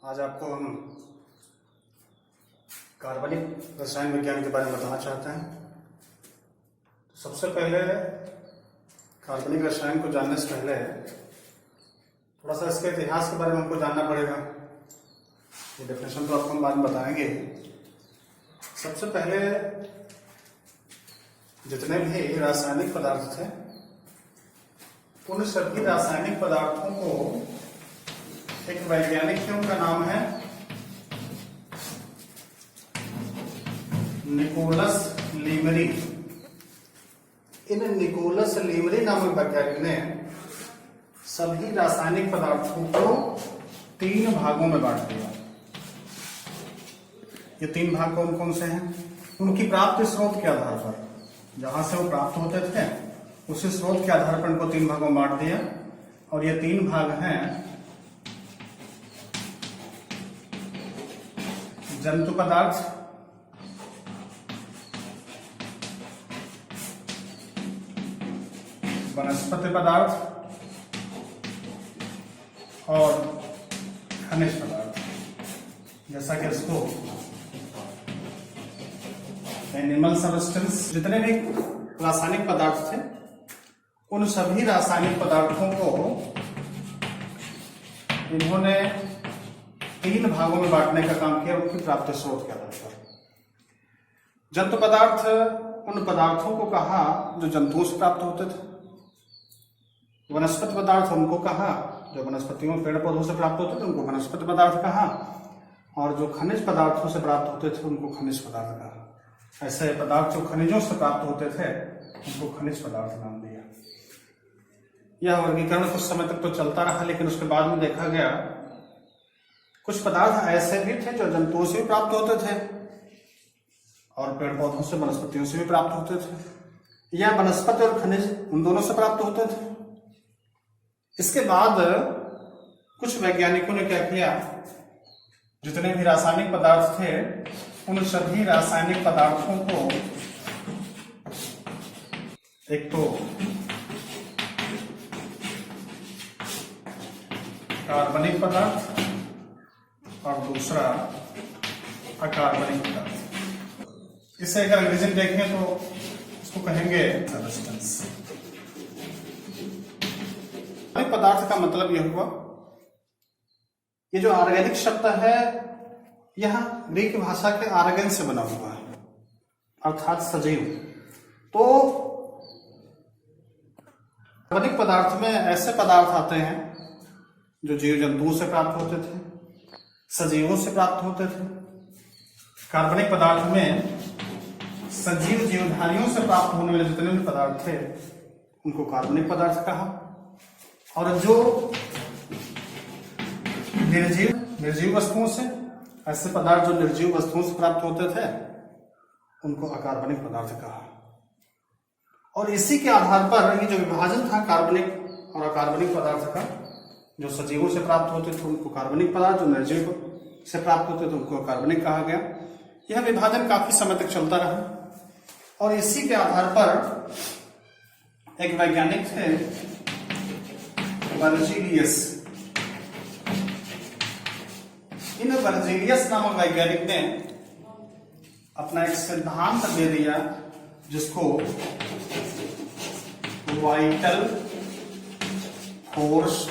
आज आपको हम कार्बनिक रसायन विज्ञान के बारे में बताना चाहते हैं। तो सबसे पहले कार्बनिक रसायन को जानने से पहले थोड़ा सा इसके इतिहास के बारे में हमको जानना पड़ेगा। ये डेफिनेशन तो आपको हम बाद में बताएंगे। सबसे पहले जितने भी रासायनिक पदार्थ थे उन सभी रासायनिक पदार्थों को एक वैज्ञानिक थे, उनका नाम है निकोलस लीमरी। इन निकोलस लीमरी नामक वैज्ञानिक ने सभी रासायनिक पदार्थों को 3 भागों में बांट दिया। ये 3 भाग कौन कौन से हैं? उनकी प्राप्ति स्रोत के आधार पर, जहां से वो प्राप्त होते थे उसी स्रोत के आधार पर इनको 3 भागों में बांट दिया। और ये 3 भाग हैं जंतु पदार्थ, वनस्पति पदार्थ और खनिज पदार्थ। जैसा कि इसको एनिमल सब्सटेंस, जितने भी रासायनिक पदार्थ थे उन सभी रासायनिक पदार्थों को इन्होंने 3 भागों में बांटने का काम किया उनकी प्राप्ति स्रोत के आधार पर। जंतु पदार्थ उन पदार्थों को कहा जो जंतुओं से प्राप्त होते थे। वनस्पति पदार्थ उनको कहा जो वनस्पतियों पेड़ पौधों से प्राप्त होते थे, उनको वनस्पति पदार्थ कहा। और जो खनिज पदार्थों से प्राप्त होते थे उनको खनिज पदार्थ कहा। ऐसे पदार्थ जो खनिजों से प्राप्त होते थे उनको खनिज पदार्थ नाम दिया। यह वर्गीकरण कुछ समय तक तो चलता रहा, लेकिन उसके बाद में देखा गया कुछ पदार्थ ऐसे भी थे जो जंतुओं से भी प्राप्त होते थे और पेड़ पौधों से, वनस्पतियों से भी प्राप्त होते थे, या वनस्पति और खनिज उन दोनों से प्राप्त होते थे। इसके बाद कुछ वैज्ञानिकों ने क्या किया, जितने भी रासायनिक पदार्थ थे उन सभी रासायनिक पदार्थों को एक तो कार्बनिक पदार्थ और दूसरा अकार्बनिक पदार्थ। इसे अगर अंग्रेजी में देखें तो इसको कहेंगे सब्सटेंस। पदार्थ का मतलब यह हुआ, ये जो ऑर्गेनिक शब्द है यह ग्रीक भाषा के ऑर्गेन से बना हुआ है, अर्थात सजीव। तो कार्बनिक पदार्थ में ऐसे पदार्थ आते हैं जो जीव जंतुओं से प्राप्त होते थे, सजीवों से प्राप्त होते थे। कार्बनिक पदार्थ में सजीव जीवधारियों से प्राप्त होने वाले जितने भी पदार्थ थे उनको कार्बनिक पदार्थ कहा। और जो निर्जीव वस्तुओं से, ऐसे पदार्थ जो निर्जीव वस्तुओं से प्राप्त होते थे उनको अकार्बनिक पदार्थ कहा। और इसी के आधार पर ये जो विभाजन था कार्बनिक और अकार्बनिक पदार्थ का, जो सजीवों से प्राप्त होते थे उनको कार्बनिक पदार्थ, जो निर्जीव से प्राप्त होते थे उनको अकार्बनिक कहा गया। यह विभाजन काफी समय तक चलता रहा। और इसी के आधार पर एक वैज्ञानिक थे वर्जीलियस। इन वर्जीलियस नामक वैज्ञानिक ने अपना एक सिद्धांत दे दिया जिसको वाइटल फोर्स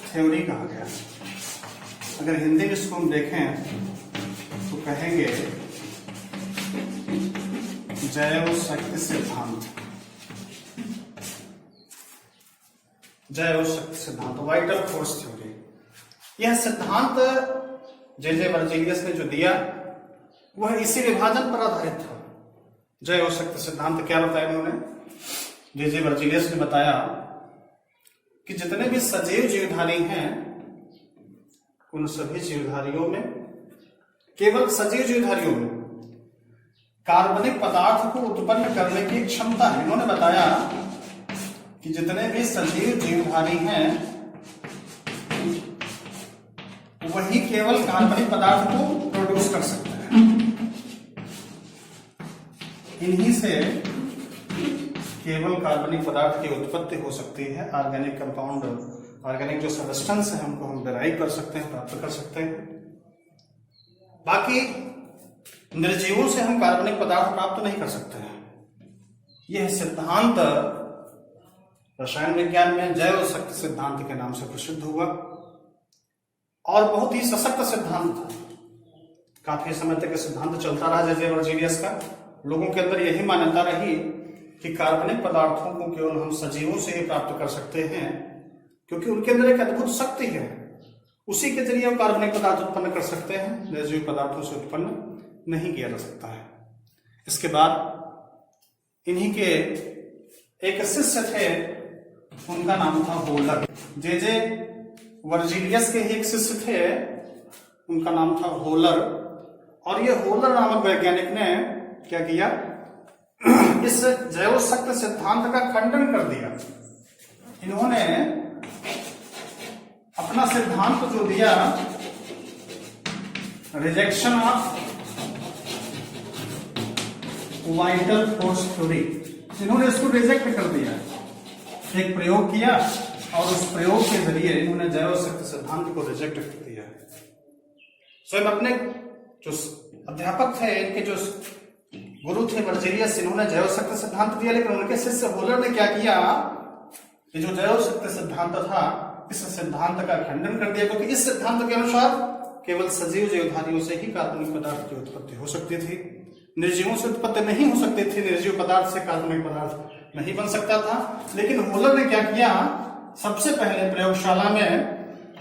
थ्योरी कहा गया। अगर हिंदी में इसको हम देखें तो कहेंगे जैव शक्ति सिद्धांत। जैव शक्ति सिद्धांत, वाइटल फोर्स थ्योरी। यह सिद्धांत जे वर्जीलियस ने जो दिया वह इसी विभाजन पर आधारित था। जैव शक्ति सिद्धांत क्या बताया उन्होंने? जे वर्जीलियस ने बताया कि जितने भी सजीव जीवधारी हैं उन सभी जीवधारियों में, केवल सजीव जीवधारियों में कार्बनिक पदार्थ को उत्पन्न करने की क्षमता है। इन्होंने बताया कि जितने भी सजीव जीवधारी हैं वही केवल कार्बनिक पदार्थ को प्रोड्यूस कर सकते हैं। इन्हीं से केवल कार्बनिक पदार्थ की उत्पत्ति हो सकती है, ऑर्गेनिक कंपाउंड ऑर्गेनिक जो सब्सटेंस है हमको हम डिराइव कर सकते हैं, प्राप्त कर सकते हैं। बाकी निर्जीवों से हम कार्बनिक पदार्थ प्राप्त नहीं कर सकते हैं। यह सिद्धांत रसायन विज्ञान में जैव शक्ति सिद्धांत के नाम से प्रसिद्ध हुआ और बहुत ही सशक्त सिद्धांत था। काफी समय तक सिद्धांत चलता रहा जे वर्जीनियस का। लोगों के अंदर यही मान्यता रही कि कार्बनिक पदार्थों को केवल हम सजीवों से ही प्राप्त कर सकते हैं, क्योंकि उनके अंदर एक अद्भुत शक्ति है, उसी के जरिए हम कार्बनिक पदार्थ उत्पन्न कर सकते हैं, निर्जीव पदार्थों से उत्पन्न नहीं किया जा सकता है। इसके बाद इन्हीं के एक शिष्य थे, उनका नाम था होलर। जे वर्जीनियस के ही एक शिष्य थे, उनका नाम था होलर। और ये होलर नामक वैज्ञानिक ने क्या किया, इस जैव शक्ति सिद्धांत का खंडन कर दिया। इन्होंने अपना सिद्धांत जो दिया, rejection of vital force theory, इन्होंने इसको रिजेक्ट कर दिया। एक प्रयोग किया और उस प्रयोग के जरिए इन्होंने जैव शक्ति सिद्धांत को रिजेक्ट कर दिया। स्वयं अपने जो अध्यापक थे, इनके जो गुरु थे वर्जीनियस, इन्होंने जैव शक्ति सिद्धांत दिया, लेकिन उनके शिष्य होलर ने क्या किया, ये जो जैव शक्ति सिद्धांत था, इस सिद्धांत का खंडन कर दिया, क्योंकि इस सिद्धांत के अनुसार केवल सजीव जीवधारियों से ही कार्बनिक पदार्थ की उत्पत्ति हो सकती थी, निर्जीवों से उत्पत्ति नहीं हो सकती थी, निर्जीव पदार्थ से कार्बनिक पदार्थ नहीं बन सकता था। लेकिन होलर ने क्या किया, सबसे पहले प्रयोगशाला में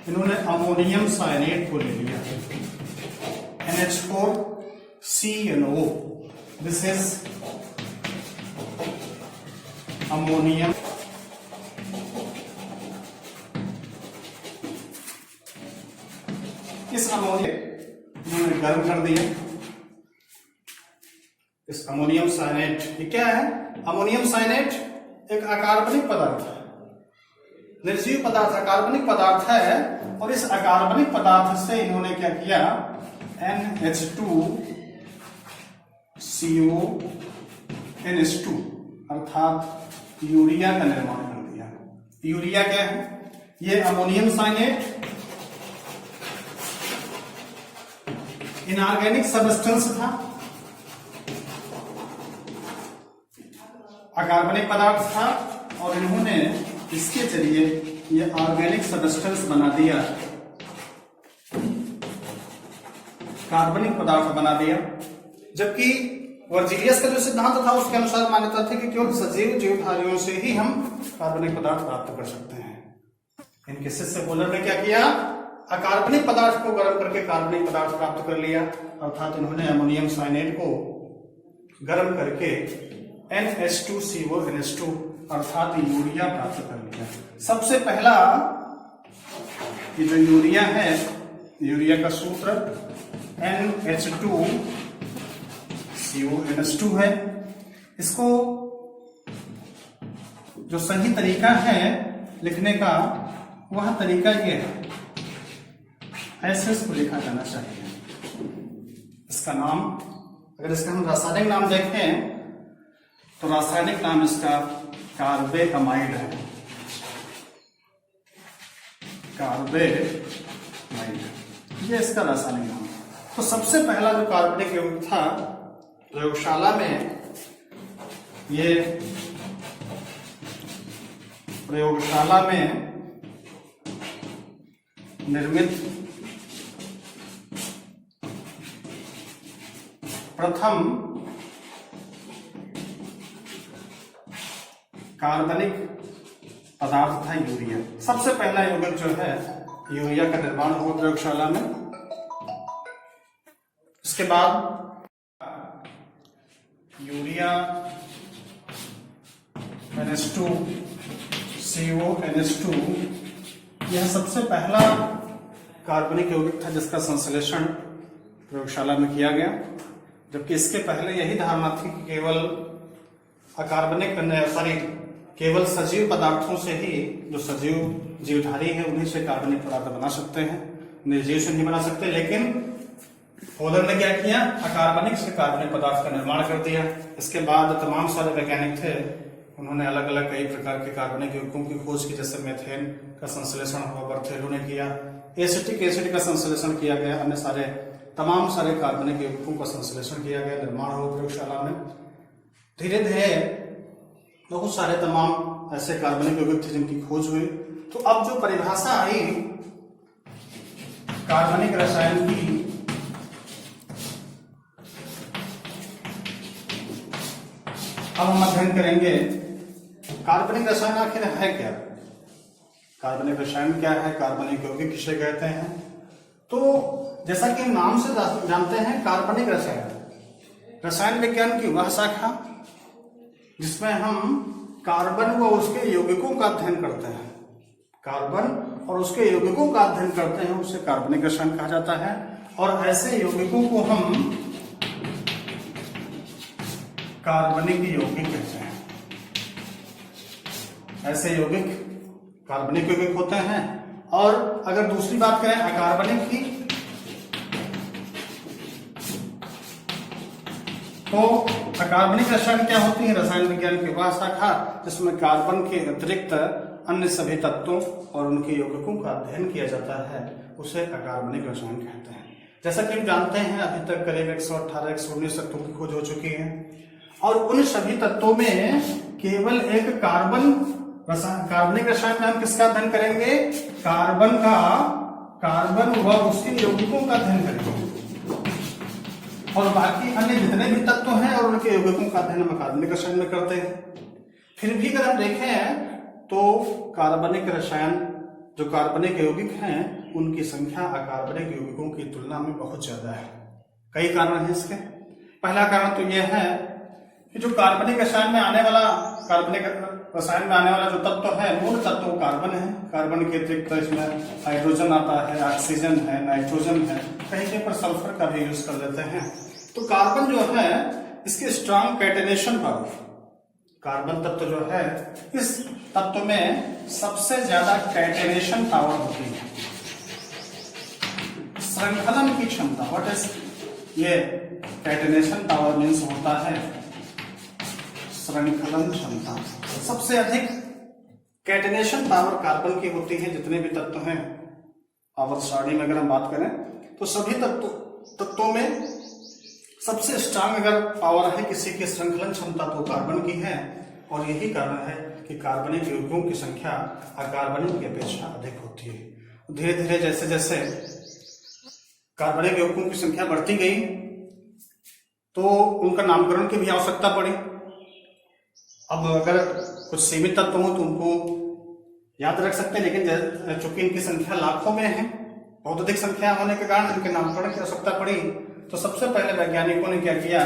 इन्होंने अमोनियम साइनेट को ले लिया, NH4CnO, दिस इज अमोनियम। इस अमोनियम इन्होंने गर्म कर दिया। इस अमोनियम साइनेट, ये क्या है, अमोनियम साइनेट एक अकार्बनिक पदार्थ है, निर्जीव पदार्थ अकार्बनिक पदार्थ है। और इस अकार्बनिक पदार्थ से इन्होंने क्या किया, NH2CONH2 अर्थात यूरिया का निर्माण कर दिया। यूरिया क्या है, ये अमोनियम साइनेट इनऑर्गेनिक सब्सटेंस था, अकार्बनिक पदार्थ था, और इन्होंने इसके जरिए ये ऑर्गेनिक सब्सटेंस बना दिया, कार्बनिक पदार्थ बना दिया। जबकि वर्जीनियस का जो सिद्धांत था, उसके अनुसार मान्यता थी कि केवल सजीव जीवधारियों से ही हम कार्बनिक पदार्थ प्राप्त कर सकते हैं। इनके शिष्य होलर ने क्या किया, अकार्बनिक पदार्थ को गर्म करके कार्बनिक पदार्थ प्राप्त कर लिया, अर्थात इन्होंने अमोनियम साइनेट को गर्म करके NH2CONH2 अर्थात यूरिया प्राप्त कर लिया। सबसे पहला ये जो यूरिया है, यूरिया का सूत्र NH2CONH2 है। इसको जो सही तरीका है लिखने का, वह तरीका ये है, ऐसे इसको लिखा जाना चाहिए। इसका नाम, अगर इसका हम रासायनिक नाम देखें तो रासायनिक नाम इसका कार्बेअमाइड है, कार्बेअमाइड, ये इसका रासायनिक नाम है। तो सबसे पहला जो कार्बनिक यौगिक था प्रयोगशाला में, ये प्रयोगशाला में निर्मित प्रथम कार्बनिक पदार्थ था यूरिया। सबसे पहला यौगिक जो है यूरिया का निर्माण हुआ प्रयोगशाला में। इसके बाद यूरिया NH2CONH2, यह सबसे पहला कार्बनिक यौगिक था जिसका संश्लेषण प्रयोगशाला में किया गया। जबकि इसके पहले यही धारणा थी कि केवल अकार्बनिक केवल सजीव पदार्थों से ही, जो सजीव जीवधारी है उन्हीं से कार्बनिक पदार्थ बना सकते हैं, निर्जीव से नहीं बना सकते। लेकिन होलर ने क्या किया, अकार्बनिक से कार्बनिक पदार्थ का निर्माण कर दिया। इसके बाद तमाम सारे वैज्ञानिक थे, उन्होंने अलग अलग कई प्रकार के कार्बनिक यौगिकों की खोज की, जैसे मेथेन का संश्लेषण हुआ, बर्थेलो ने किया। एसिटिक एसिड का संश्लेषण किया गया, अन्य सारे तमाम सारे कार्बनिक यौगिकों का संश्लेषण किया गया, निर्माण हुआ प्रयोगशाला में। धीरे धीरे बहुत सारे तमाम ऐसे कार्बनिक यौगिक थे जिनकी खोज हुई। तो अब जो परिभाषा आई कार्बनिक रसायन की, अब हम अध्ययन करेंगे कार्बनिक रसायन आखिर है क्या, कार्बनिक रसायन क्या है, कार्बनिक यौगिक किसे कहते हैं। तो जैसा कि नाम से जानते हैं, कार्बनिक रसायन विज्ञान की वह शाखा जिसमें हम कार्बन व उसके यौगिकों का अध्ययन करते हैं, कार्बन और उसके यौगिकों का अध्ययन करते हैं, उसे कार्बनिक रसायन कहा जाता है। और ऐसे यौगिकों को हम कार्बनिक यौगिक कहते हैं। ऐसे यौगिक कार्बनिक यौगिक होते हैं। और अगर दूसरी बात करें अकार्बनिक की, तो अकार्बनिक रसायन क्या होती है, रसायन विज्ञान की वह शाखा जिसमें कार्बन के अतिरिक्त अन्य सभी तत्वों और उनके यौगिकों का अध्ययन किया जाता है, उसे अकार्बनिक रसायन कहते हैं। जैसा कि हम जानते हैं अभी तक करीब 118-119 तत्वों की खोज हो चुकी है, और उन सभी तत्वों में केवल एक कार्बनिक रसायन में हम किसका अध्ययन करेंगे, कार्बन व उसके यौगिकों का अध्ययन करेंगे। और बाकी अन्य जितने भी तत्व हैं और उनके यौगिकों का अध्ययन हम कार्बनिक रसायन में करते हैं। फिर भी अगर हम देखें तो कार्बनिक रसायन, जो कार्बनिक यौगिक हैं, उनकी संख्या अकार्बनिक यौगिकों की तुलना में बहुत ज्यादा है। कई कारण हैं इसके। पहला कारण तो यह है कि जो कार्बनिक रसायन में आने वाला जो तत्व है, मूल तत्व कार्बन है। कार्बन के अतिरिक्त इसमें हाइड्रोजन आता है, ऑक्सीजन है, नाइट्रोजन है, कहीं कहीं पर सल्फर का भी यूज कर लेते हैं। तो कार्बन जो है, इसके स्ट्रॉन्ग कैटेनेशन पावर, कार्बन तत्व जो है, इस तत्व में सबसे ज्यादा कैटेनेशन पावर होती है, श्रृंखलन की क्षमता। व्हाट इज ये कैटेनेशन पावर मीन्स होता है श्रृंखलन क्षमता। सबसे अधिक कैटेनेशन पावर कार्बन की होती है। जितने भी तत्व हैं आवर्त सारणी में अगर हम बात करें तो सभी तत्वों में सबसे स्ट्रांग अगर पावर है किसी की श्रृंखलन क्षमता तो कार्बन की है। और यही कारण है कि कार्बनिक यौगिकों की संख्या अकार्बनिक की अपेक्षा अधिक होती है। धीरे धीरे जैसे जैसे कार्बनिक यौगिकों की संख्या बढ़ती गई तो उनका नामकरण की भी आवश्यकता पड़ी। अब अगर कुछ सीमित तत्व हो तो उनको याद रख सकते हैं, लेकिन चूंकि इनकी संख्या लाखों में है, बहुत अधिक संख्या होने के कारण इनके नामकरण की आवश्यकता पड़ी। तो सबसे पहले वैज्ञानिकों ने क्या किया,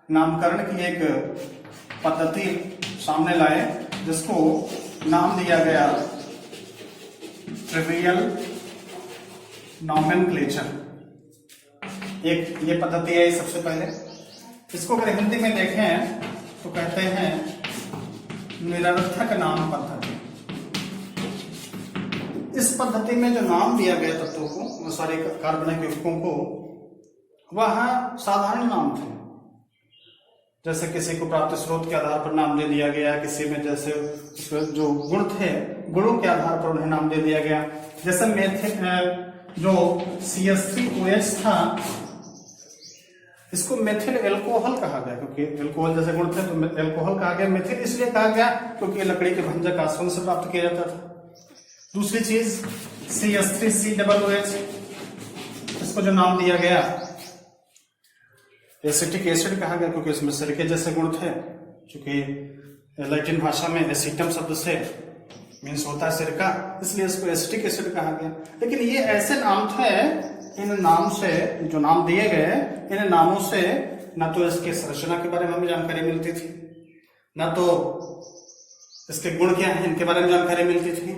नामकरण की एक पद्धति सामने लाए जिसको नाम दिया गया ट्रिवियल नॉमेनक्लेचर। एक ये पद्धति आई सबसे पहले। इसको अगर हिंदी में देखें तो कहते हैं निरर्थक नाम पद्धति। इस पद्धति में जो नाम दिया गया तत्वों को, सारे कार्बनिक यौगिकों को, वह साधारण नाम थे। जैसे किसी को प्राप्त स्रोत के आधार पर नाम दे दिया गया, किसी में जैसे जो गुण थे, गुणों के आधार पर उन्हें नाम दे दिया गया। जैसे मेथिल जो CH3OH था, इसको मेथिल एल्कोहल कहा गया, क्योंकि एल्कोहल जैसे गुण थे तो एल्कोहल कहा गया। मेथिल इसलिए कहा गया क्योंकि लकड़ी के भंजक आसवन से प्राप्त किया जाता था। दूसरी चीज CH3COOH, इसको जो नाम दिया गया एसिटिक एसिड कहा गया, क्योंकि इसमें सिरके जैसे गुण थे। चूंकि लैटिन भाषा में एसिटम शब्द से मीन्स होता है सिरका, इसलिए इसको एसिटिक एसिड कहा गया। लेकिन ये ऐसे नाम थे, इन नाम से जो नाम दिए गए, इन नामों से न तो इसके संरचना के बारे में हमें जानकारी मिलती थी, न तो इसके गुण क्या है इनके बारे में जानकारी मिलती थी।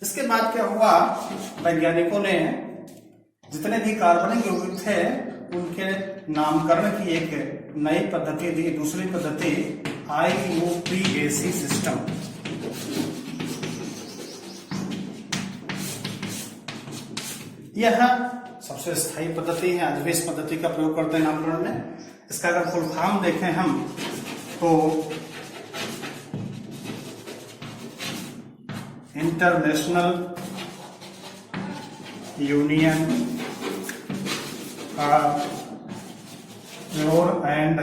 इसके बाद क्या हुआ, वैज्ञानिकों ने जितने भी कार्बनिक यौगिक थे उनके नामकरण की एक नई पद्धति दी। दूसरी पद्धति IUPAC सिस्टम। यह सबसे स्थायी पद्धति है, आज भी इस पद्धति का प्रयोग करते हैं नामकरण में। इसका अगर फुल फॉर्म देखें हम तो international union for pure and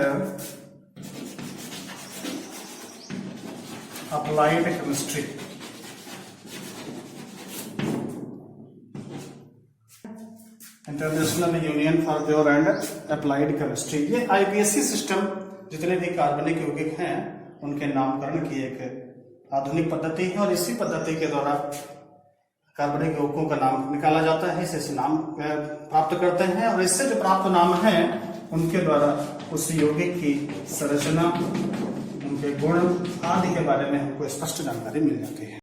applied chemistry. International union for pure and applied chemistry, ये आईपीएससी सिस्टम जितने भी कार्बनिक यौगिक हैं उनके नामकरण की एक आधुनिक पद्धति है, और इसी पद्धति के द्वारा कार्बनिक यौगिकों का नाम निकाला जाता है, इससे नाम प्राप्त करते हैं, और इससे जो प्राप्त नाम है उनके द्वारा उस यौगिक की संरचना, उनके गुण आदि के बारे में हमको स्पष्ट जानकारी मिल जाती है।